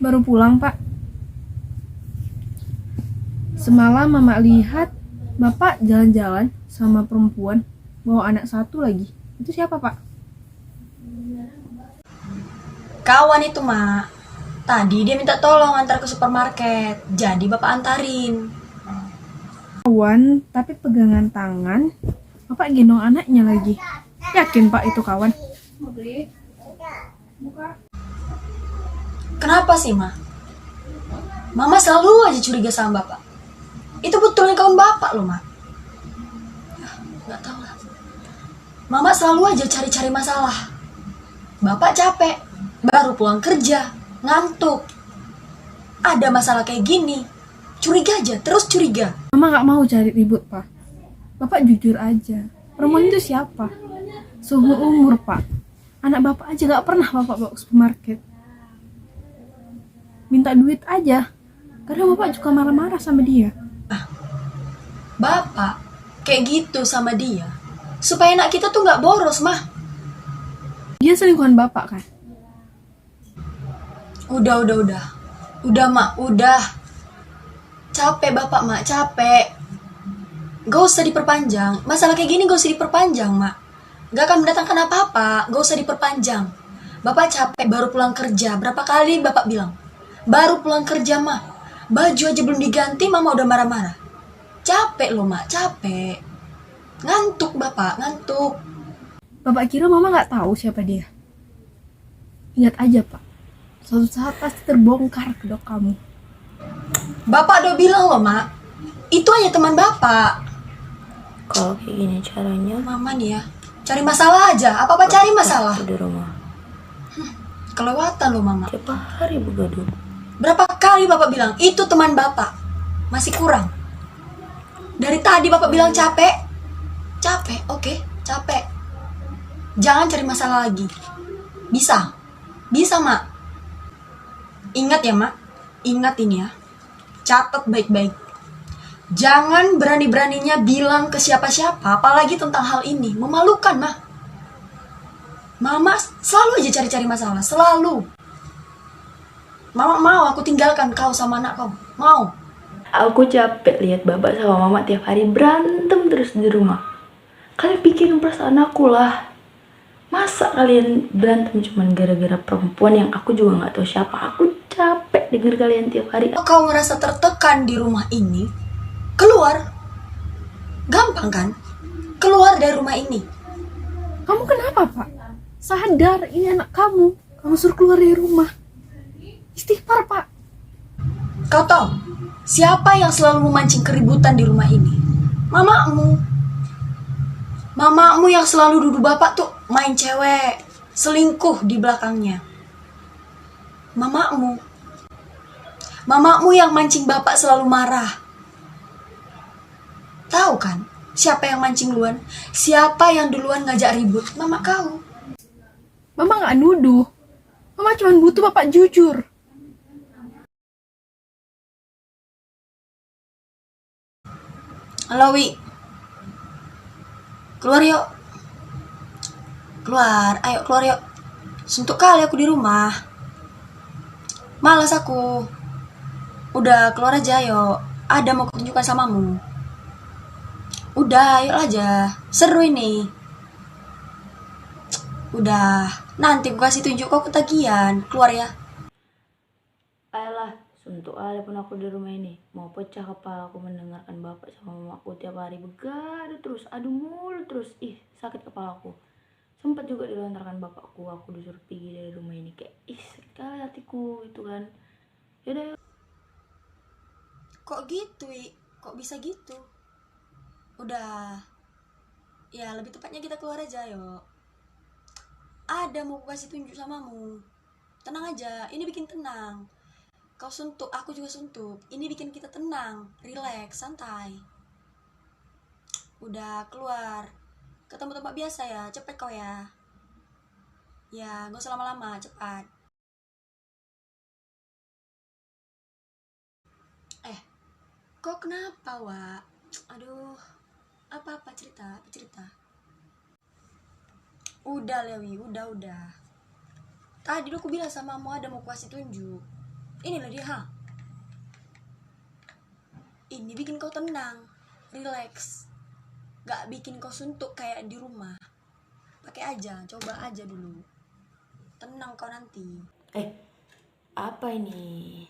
Baru pulang, Pak. Semalam Mama lihat Bapak jalan-jalan sama perempuan, bawa anak satu lagi. Itu siapa, Pak? Kawan itu, Mak. Tadi dia minta tolong antar ke supermarket. Jadi Bapak antarin. Kawan, tapi pegangan tangan. Bapak gendong anaknya lagi. Yakin, Pak, itu kawan? Kenapa sih, Mak? Mama selalu aja curiga sama Bapak. Itu betulnya kawan Bapak loh, Mak. Gak tahu lah. Mama selalu aja cari-cari masalah. Bapak capek, baru pulang kerja, ngantuk. Ada masalah kayak gini, curiga aja, terus curiga. Mama gak mau cari ribut, Pak. Bapak jujur aja. Perempuan itu siapa? Seumur Pak. Anak Bapak aja gak pernah Bapak bawa ke supermarket. Minta duit aja. Kadang Bapak juga marah-marah sama dia. Bapak kayak gitu sama dia, supaya anak kita tuh gak boros, Mah. Dia selingkuhan Bapak kan? Udah, Mak, udah. Capek Bapak, Mak, capek. Gak usah diperpanjang. Masalah kayak gini gak usah diperpanjang, Mak. Gak akan mendatangkan apa-apa, gak usah diperpanjang. Bapak capek, baru pulang kerja. Berapa kali Bapak bilang? Baru pulang kerja, Mak. Baju aja belum diganti, Mama udah marah-marah. Capek loh, Mak, capek. Ngantuk, Bapak, ngantuk. Bapak kira Mama gak tahu siapa dia? Ingat aja, Pak. Suatu saat pasti terbongkar kedok kamu. Bapak udah bilang loh, Mak. Itu hanya teman Bapak. Kalau kayak gini caranya, Mama nih ya, cari masalah aja. Apa-apa cari masalah. aku di rumah Kelewatan loh, Mama. tiap hari begaduh. Berapa kali Bapak bilang, itu teman Bapak. Masih kurang. Dari tadi Bapak bilang capek. Capek, oke, capek. Jangan cari masalah lagi. Bisa. Bisa, Mak. Ingat ya, Mak. Ingat ini ya. Catat baik-baik. Jangan berani-beraninya bilang ke siapa-siapa, apalagi tentang hal ini. Memalukan, Mah. Mama selalu aja cari-cari masalah, selalu. Mama mau aku tinggalkan kau sama anak kau. Mau. Aku capek lihat bapak sama mama tiap hari berantem terus di rumah. Kalian pikirin perasaan aku lah. Masa kalian berantem cuman gara-gara perempuan yang aku juga nggak tahu siapa. Aku capek denger kalian tiap hari. Kalau kau ngerasa tertekan di rumah ini, keluar. Gampang kan? Keluar dari rumah ini. Kamu kenapa, Pak? Sadar, ini anak kamu. Kamu suruh keluar dari rumah. Istighfar, Pak. Kau tahu siapa yang selalu memancing keributan di rumah ini? Mamamu. Mamamu yang selalu duduk Bapak tuh main cewek, selingkuh di belakangnya. Mamamu. Mamamu yang mancing Bapak selalu marah. Tahu kan siapa yang mancing duluan? Siapa yang duluan ngajak ribut? Mama kau. Mama gak nuduh. Mama cuma butuh Bapak jujur. Halo, Wi. Keluar yuk. Keluar, ayo keluar yuk. Suntuk kali aku di rumah. Malas aku. Udah, keluar aja yuk. Ada mau kutunjukkan samamu. Udah, ayo aja. Seru ini. Udah, nanti gue kasih tunjuk kau ketagihan. Keluar ya. Ayolah, suntuk aja pun aku di rumah ini. Mau pecah kepala aku mendengarkan bapak sama mamaku tiap hari begaduh terus, adu mulu terus. Ih, sakit kepala aku. Sempat juga dilontarkan bapakku, aku disuruh pergi dari rumah ini. Kayak, ih, sakit kali hatiku itu kan. Yaudah, yuk. Kok gitu, Wi? Kok bisa gitu? Udah. Ya, lebih tepatnya kita keluar aja yuk. Ada mau kasih tunjuk samamu. Tenang aja, ini bikin tenang. Kau suntuk, aku juga suntuk. Ini bikin kita tenang, rileks, santai. Udah keluar. Ketemu tempat biasa ya, cepet kau ya. Ya, gak usah lama-lama, cepat. Kok kenapa, Wak? Aduh, apa-apa cerita, apa cerita? Udah, Lewi, udah. Tadi aku bilang sama mau ada mau kasih tunjuk. Inilah dia, ha. Ini bikin kau tenang, relax. Gak bikin kau suntuk kayak di rumah. Pakai aja, coba aja dulu. Tenang kau nanti. Apa ini?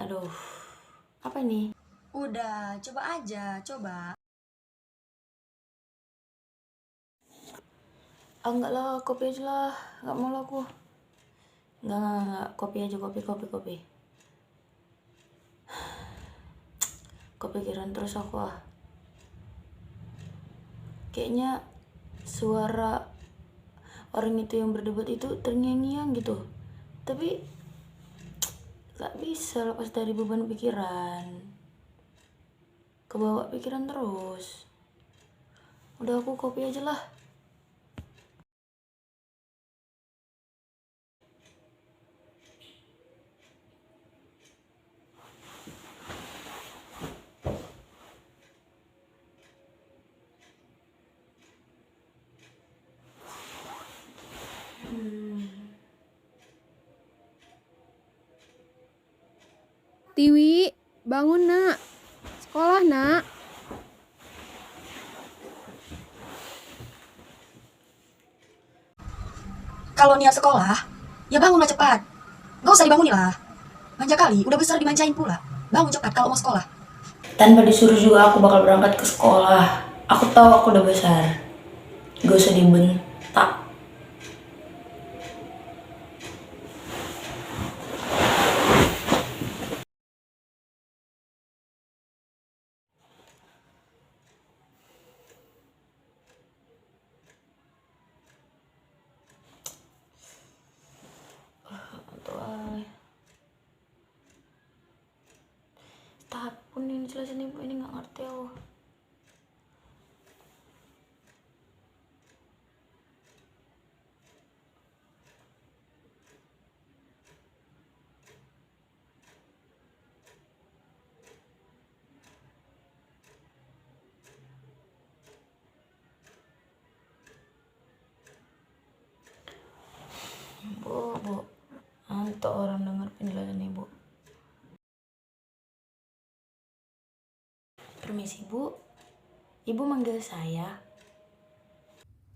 Aduh, apa ini? Udah, coba aja, coba. Enggak lah, kopi aja lah. Enggak mau lah aku. Enggak. Kopi aja, kopi. Kepikiran terus aku ah. Kayaknya suara orang itu yang berdebat itu terngiang-ngiang gitu. Tapi gak bisa lepas dari beban pikiran. Kebawa pikiran terus. Udah aku kopi aja lah. Tiwi, bangun nak. Sekolah nak. Kalau niat sekolah, ya bangunlah cepat. Gak usah dibangunin lah. Manja kali, udah besar dimanjain pula. Bangun cepat kalau mau sekolah. Tanpa disuruh juga aku bakal berangkat ke sekolah. Aku tahu aku udah besar. Gak usah dibentak. Tahap pun ini jelasin ibu ini nggak ngerti aku. Bu, ngantuk orang dengar penjelasan ibu. Permisi bu, ibu manggil saya.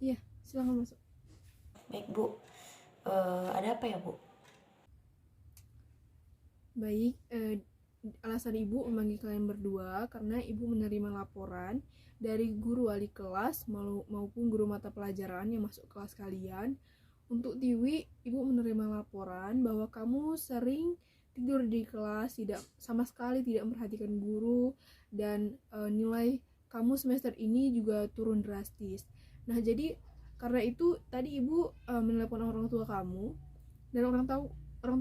Iya, silakan masuk. Baik bu, ada apa ya bu? Baik, alasan ibu memanggil kalian berdua karena ibu menerima laporan dari guru wali kelas maupun guru mata pelajaran yang masuk kelas kalian. Untuk Tiwi, ibu menerima laporan bahwa kamu sering tidur di kelas, sama sekali tidak memperhatikan guru, dan nilai kamu semester ini juga turun drastis. Nah, jadi karena itu tadi ibu menelepon orang tua kamu, dan orang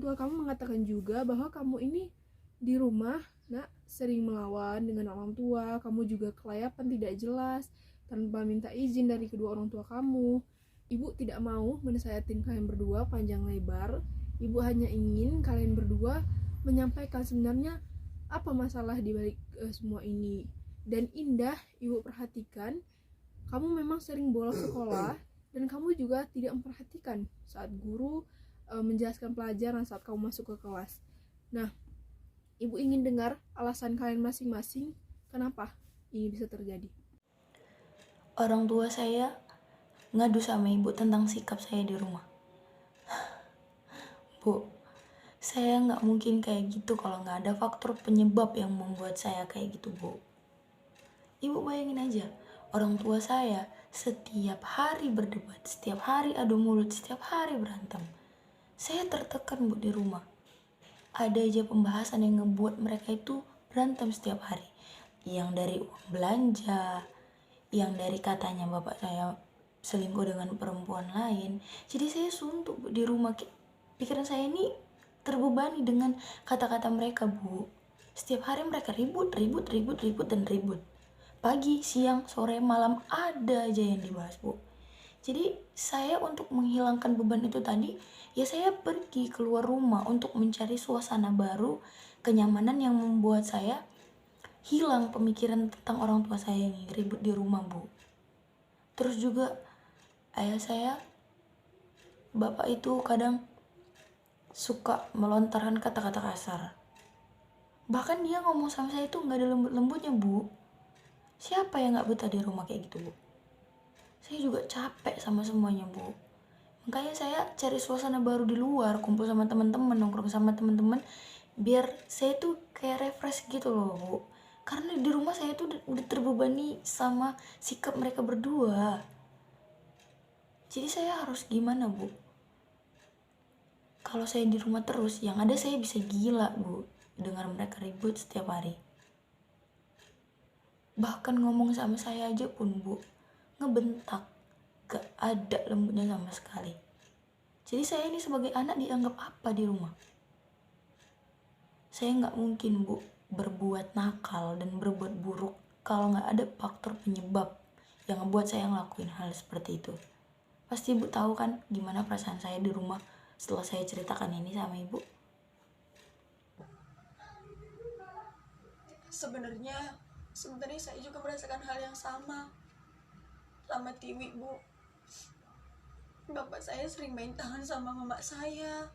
tua kamu mengatakan juga bahwa kamu ini di rumah nak sering melawan dengan orang tua, kamu juga kelayapan tidak jelas tanpa minta izin dari kedua orang tua kamu. Ibu tidak mau menasihatin kalian berdua panjang lebar. Ibu hanya ingin kalian berdua menyampaikan sebenarnya apa masalah di balik semua ini. Dan Indah, ibu perhatikan kamu memang sering bolos sekolah dan kamu juga tidak memperhatikan saat guru menjelaskan pelajaran saat kamu masuk ke kelas. Nah, ibu ingin dengar alasan kalian masing-masing kenapa ini bisa terjadi. Orang tua saya ngadu sama ibu tentang sikap saya di rumah. Bu, saya nggak mungkin kayak gitu kalau nggak ada faktor penyebab yang membuat saya kayak gitu, bu. Ibu bayangin aja, orang tua saya setiap hari berdebat, setiap hari adu mulut, setiap hari berantem. Saya tertekan bu di rumah. Ada aja pembahasan yang ngebuat mereka itu berantem setiap hari. Yang dari uang belanja, yang dari katanya bapak saya selingkuh dengan perempuan lain. Jadi saya suntuk bu, di rumah. Pikiran saya ini terbebani dengan kata-kata mereka, bu. Setiap hari mereka ribut. Pagi, siang, sore, malam ada aja yang dibahas, bu. Jadi saya untuk menghilangkan beban itu tadi, ya saya pergi keluar rumah untuk mencari suasana baru, kenyamanan yang membuat saya hilang pemikiran tentang orang tua saya yang ribut di rumah, bu. Terus juga ayah saya, bapak itu kadang suka melontarkan kata-kata kasar. Bahkan dia ngomong sama saya itu nggak ada lembut-lembutnya, Bu. Siapa yang nggak betah di rumah kayak gitu, Bu? Saya juga capek sama semuanya, Bu. Makanya saya cari suasana baru di luar, kumpul sama teman-teman, nongkrong sama teman-teman, biar saya tuh kayak refresh gitu loh, Bu. Karena di rumah saya tuh udah terbebani sama sikap mereka berdua. Jadi saya harus gimana, Bu? Kalau saya di rumah terus, yang ada saya bisa gila, Bu, dengar mereka ribut setiap hari. Bahkan ngomong sama saya aja pun, Bu, ngebentak, gak ada lembutnya sama sekali. Jadi saya ini sebagai anak dianggap apa di rumah? Saya gak mungkin, Bu, berbuat nakal dan berbuat buruk kalau gak ada faktor penyebab yang ngebuat saya ngelakuin hal seperti itu. Pasti Ibu tahu kan gimana perasaan saya di rumah setelah saya ceritakan ini sama Ibu. Sebenarnya saya juga merasakan hal yang sama Tiwi, Bu. Bapak saya sering main tangan sama mama saya,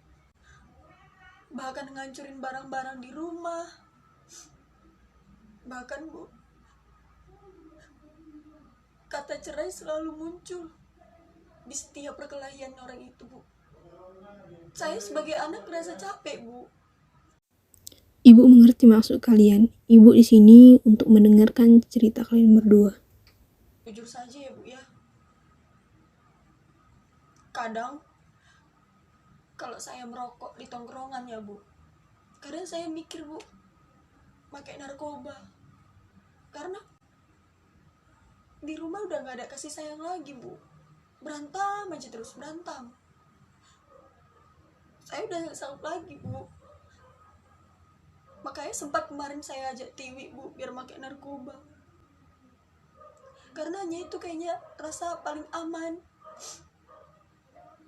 bahkan ngancurin barang-barang di rumah. Bahkan, Bu, kata cerai selalu muncul di setiap perkelahian orang itu, Bu. Saya sebagai anak merasa capek, Bu. Ibu mengerti maksud kalian. Ibu di sini untuk mendengarkan cerita kalian berdua. Jujur saja ya, Bu ya. Kadang kalau saya merokok di tongkrongan ya, Bu, kadang saya mikir, Bu, pakai narkoba. Karena di rumah udah gak ada kasih sayang lagi, Bu. Berantem aja terus, berantem. Saya udah gak sanggup lagi, Bu. Makanya sempat kemarin saya ajak Tiwi, Bu, biar pakai narkoba. Karena hanya itu kayaknya rasa paling aman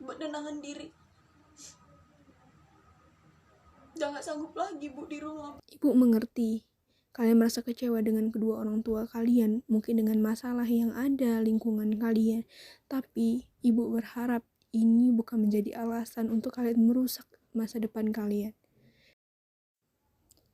buat nenangin diri. Udah gak sanggup lagi, Bu, di rumah. Ibu mengerti. Kalian merasa kecewa dengan kedua orang tua kalian, mungkin dengan masalah yang ada lingkungan kalian. Tapi Ibu berharap ini bukan menjadi alasan untuk kalian merusak masa depan kalian.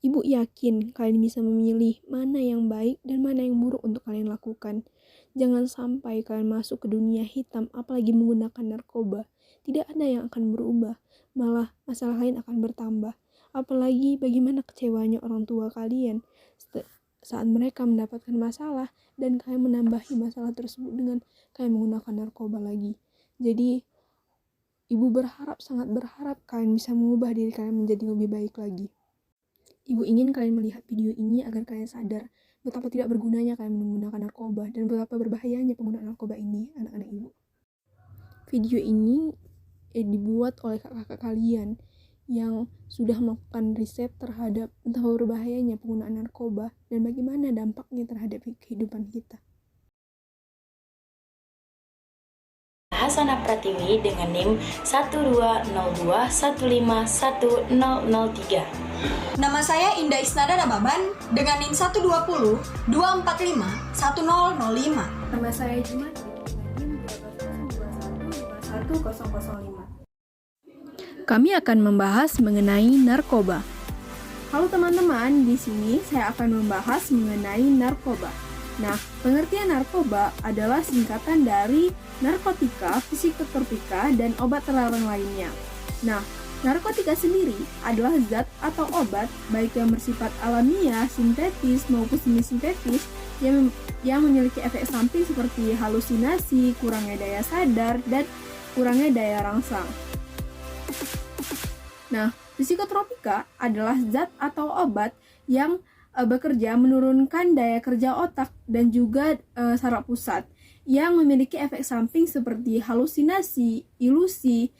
Ibu yakin kalian bisa memilih mana yang baik dan mana yang buruk untuk kalian lakukan. Jangan sampai kalian masuk ke dunia hitam, apalagi menggunakan narkoba. Tidak ada yang akan berubah, malah masalah lain akan bertambah. Apalagi bagaimana kecewanya orang tua kalian saat mereka mendapatkan masalah dan kalian menambahi masalah tersebut dengan kalian menggunakan narkoba lagi. Jadi, Ibu sangat berharap kalian bisa mengubah diri kalian menjadi lebih baik lagi. Ibu ingin kalian melihat video ini agar kalian sadar betapa tidak bergunanya kalian menggunakan narkoba dan betapa berbahayanya penggunaan narkoba ini, anak-anak Ibu. Video ini dibuat oleh kakak-kakak kalian yang sudah melakukan riset terhadap betapa berbahayanya penggunaan narkoba dan bagaimana dampaknya terhadap kehidupan kita. Hasanah Pratiwi dengan NIM 12021510003. Nama saya Indah Isnada Nababan dengan NIM 120-245-1005. Nama saya Jumati dengan NIM 221-51005. Kami akan membahas mengenai narkoba. Halo teman-teman, di sini saya akan membahas mengenai narkoba. Nah, pengertian narkoba adalah singkatan dari narkotika, psikotropika, dan obat terlarang lainnya. Nah, narkotika sendiri adalah zat atau obat baik yang bersifat alamiah, sintetis maupun semi-sintetis yang memiliki efek samping seperti halusinasi, kurangnya daya sadar, dan kurangnya daya rangsang. Nah, psikotropika adalah zat atau obat yang bekerja menurunkan daya kerja otak dan juga saraf pusat yang memiliki efek samping seperti halusinasi, ilusi,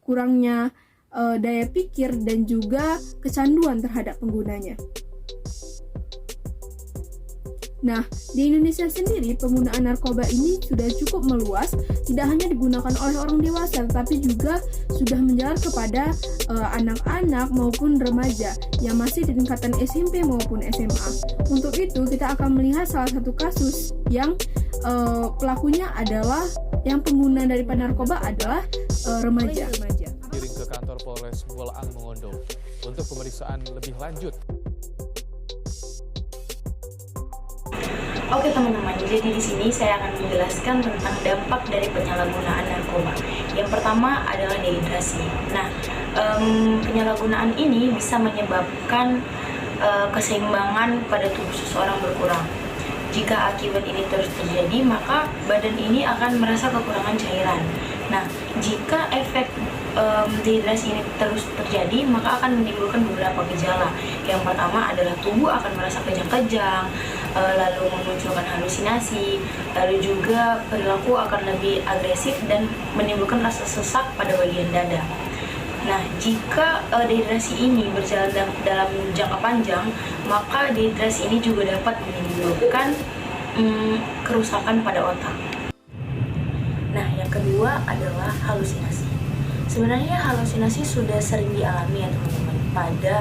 kurangnya daya pikir dan juga kecanduan terhadap penggunanya. Nah, di Indonesia sendiri penggunaan narkoba ini sudah cukup meluas, tidak hanya digunakan oleh orang dewasa, tetapi juga sudah menjalar kepada anak-anak maupun remaja yang masih di tingkatan SMP maupun SMA. Untuk itu, kita akan melihat salah satu kasus yang pelakunya adalah, yang pengguna daripada narkoba adalah remaja. Kirim ke kantor Polres Polres Bolaang Mongondo untuk pemeriksaan lebih lanjut. Oke teman-teman, jadi di sini saya akan menjelaskan tentang dampak dari penyalahgunaan narkoba. Yang pertama adalah dehidrasi. Nah, penyalahgunaan ini bisa menyebabkan keseimbangan pada tubuh seseorang berkurang. Jika akibat ini terus terjadi, maka badan ini akan merasa kekurangan cairan. Nah, jika efek dehidrasi ini terus terjadi, maka akan menimbulkan beberapa gejala. Yang pertama adalah tubuh akan merasa kejang-kejang, lalu memunculkan halusinasi, lalu juga perilaku akan lebih agresif dan menimbulkan rasa sesak pada bagian dada. Nah, jika dehidrasi ini berjalan dalam jangka panjang, maka dehidrasi ini juga dapat menimbulkan kerusakan pada otak. Nah, yang kedua adalah halusinasi. Sebenarnya halusinasi sudah sering dialami ya teman-teman pada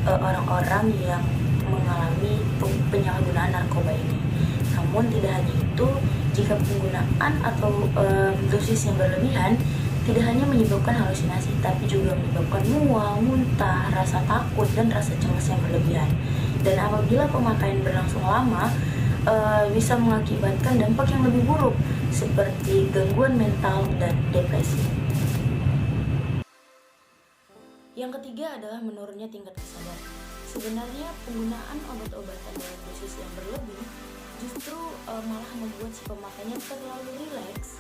orang-orang yang mengalami penyalahgunaan narkoba ini. Namun tidak hanya itu, jika penggunaan atau dosis yang berlebihan tidak hanya menyebabkan halusinasi, tapi juga menyebabkan mual, muntah, rasa takut, dan rasa cemas yang berlebihan. Dan apabila pemakaian berlangsung lama, bisa mengakibatkan dampak yang lebih buruk, seperti gangguan mental dan depresi. Yang ketiga adalah menurunnya tingkat kesadaran. Sebenarnya penggunaan obat-obatan dalam dosis yang berlebih justru malah membuat si pemakainya terlalu rileks,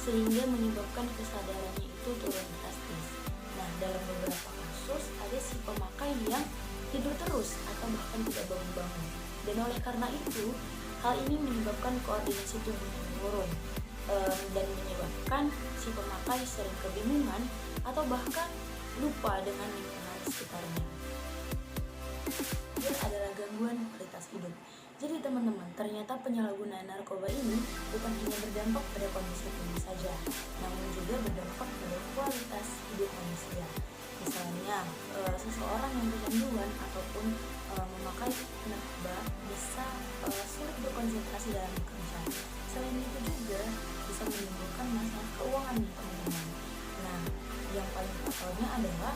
sehingga menyebabkan kesadarannya itu turun drastis. Nah, dalam beberapa kasus ada si pemakai yang tidur terus atau bahkan tidak bangun-bangun. Dan oleh karena itu, hal ini menyebabkan koordinasi tubuhnya menurun dan menyebabkan si pemakai sering kebingungan atau bahkan lupa dengan lingkungan sekitarnya. Ini adalah gangguan kualitas hidup. Jadi teman-teman, ternyata penyalahgunaan narkoba ini bukan hanya berdampak pada kondisi tubuh saja, namun juga berdampak pada kualitas hidup manusia. Misalnya, seseorang yang kecanduan ataupun memakai narkoba bisa sulit berkonsentrasi dalam bekerja. Selain itu juga bisa menimbulkan masalah keuangan nih teman-teman. Nah, yang paling fatalnya adalah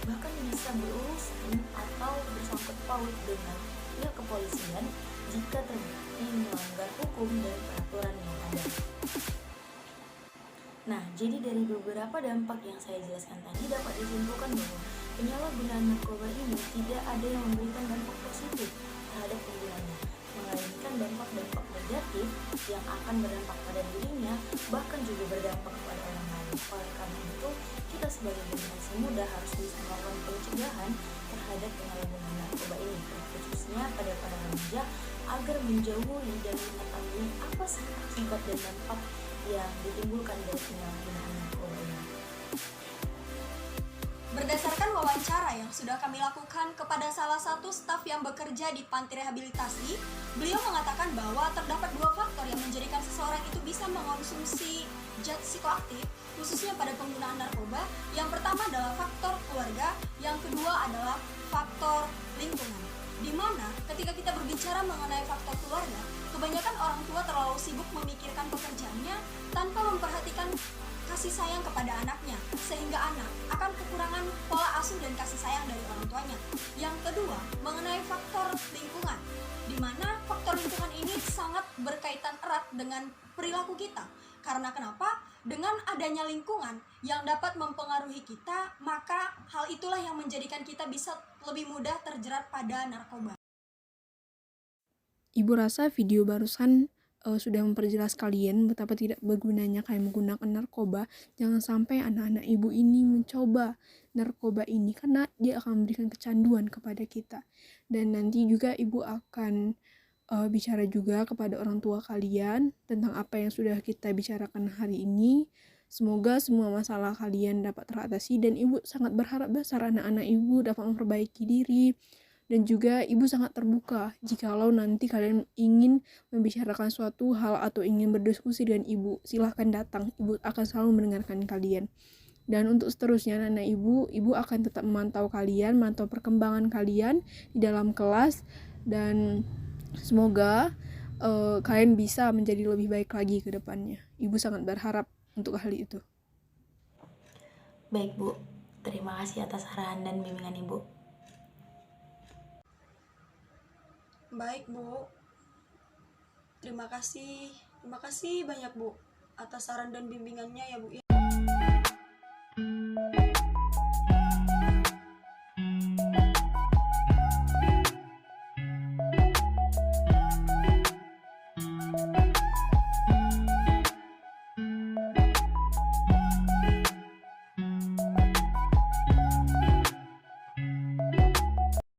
bahkan bisa berurusan atau bersangkut paut dengan pihak kepolisian jika terbukti melanggar hukum dan peraturan yang ada. Nah, jadi dari beberapa dampak yang saya jelaskan tadi dapat disimpulkan bahwa penyalahgunaan narkoba ini tidak ada yang memberikan dampak positif terhadap penggunanya, melainkan dampak-dampak negatif yang akan berdampak pada dirinya, bahkan juga berdampak kepada orang lain. Oleh karena itu, kita sebagai generasi muda harus bisa melakukan pencegahan terhadap penyalahgunaan narkoba ini, khususnya pada para remaja, agar menjauhi dan mengetahui apa sih akibat dan dampak yang ditimbulkan dari penyalahgunaan narkoba ini. Berdasarkan wawancara yang sudah kami lakukan kepada salah satu staf yang bekerja di panti rehabilitasi, beliau mengatakan bahwa terdapat dua faktor yang menjadikan seseorang itu bisa mengonsumsi zat psikoaktif, khususnya pada penggunaan narkoba. Yang pertama adalah faktor keluarga, yang kedua adalah faktor lingkungan. Di mana ketika kita berbicara mengenai faktor keluarga, kebanyakan orang tua terlalu sibuk memikirkan pekerjaannya tanpa memperhatikan kasih sayang kepada anaknya, sehingga anak akan kekurangan pola asuh dan kasih sayang dari orang tuanya. Yang kedua, mengenai faktor lingkungan, di mana faktor lingkungan ini sangat berkaitan erat dengan perilaku kita. Karena kenapa? Dengan adanya lingkungan yang dapat mempengaruhi kita, maka hal itulah yang menjadikan kita bisa lebih mudah terjerat pada narkoba. Ibu rasa video barusan sudah memperjelas kalian betapa tidak bergunanya kalian menggunakan narkoba. Jangan sampai anak-anak ibu ini mencoba narkoba ini, karena dia akan memberikan kecanduan kepada kita. Dan nanti juga ibu akan bicara juga kepada orang tua kalian tentang apa yang sudah kita bicarakan hari ini. Semoga semua masalah kalian dapat teratasi, dan ibu sangat berharap besar anak-anak ibu dapat memperbaiki diri. Dan juga ibu sangat terbuka jikalau nanti kalian ingin membicarakan suatu hal atau ingin berdiskusi dengan ibu, silahkan datang, ibu akan selalu mendengarkan kalian. Dan untuk seterusnya anak ibu akan tetap memantau kalian, memantau perkembangan kalian di dalam kelas, dan semoga kalian bisa menjadi lebih baik lagi ke depannya. Ibu sangat berharap untuk hal itu. Baik Bu, Terima kasih atas saran dan bimbingan Ibu. Baik, Bu. Terima kasih banyak, Bu, atas saran dan bimbingannya ya, Bu ya.